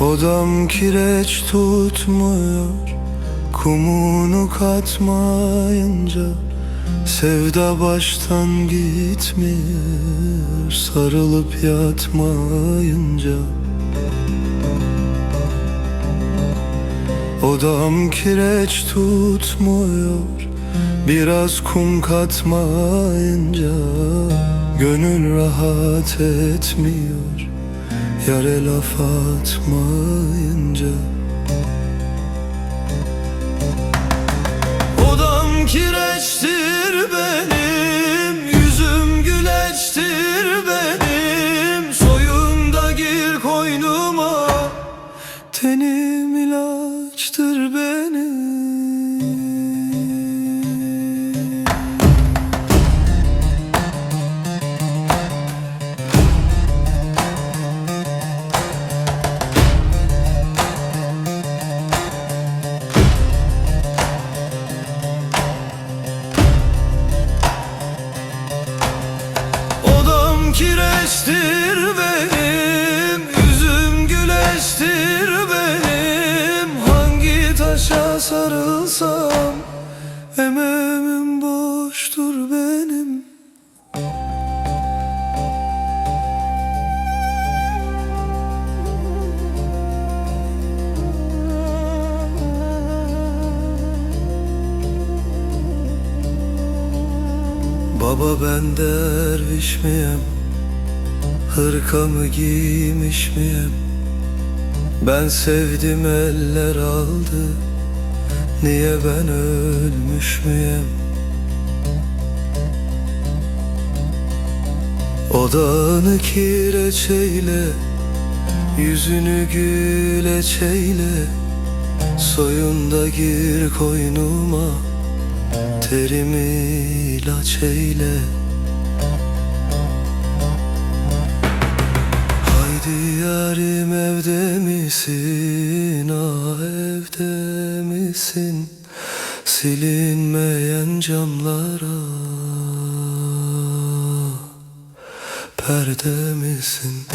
Odam kireç tutmuyor, kumunu katmayınca. Sevda baştan gitmiyor, sarılıp yatmayınca. Odam kireç tutmuyor, biraz kum katmayınca. Gönül rahat etmiyor, yare laf atmayınca. Odam kireçtir benim, yüzüm güleçtir benim. Soyun da gir koynuma, tenim ilaçtır benim. Kireçtir benim, yüzüm güleçtir benim. Hangi taşa sarılsam ememim boştur benim. Baba ben derviş miyim, hırkamı giymiş miyim? Ben sevdim eller aldı, niye ben ölmüş müyüm? Odanı kireç eyle, yüzünü güleç eyle. Soyunda gir koynuma, terimi ilaç eyle. Yarim evde misin, ah evde misin? Silinmeyen camlara perde misin?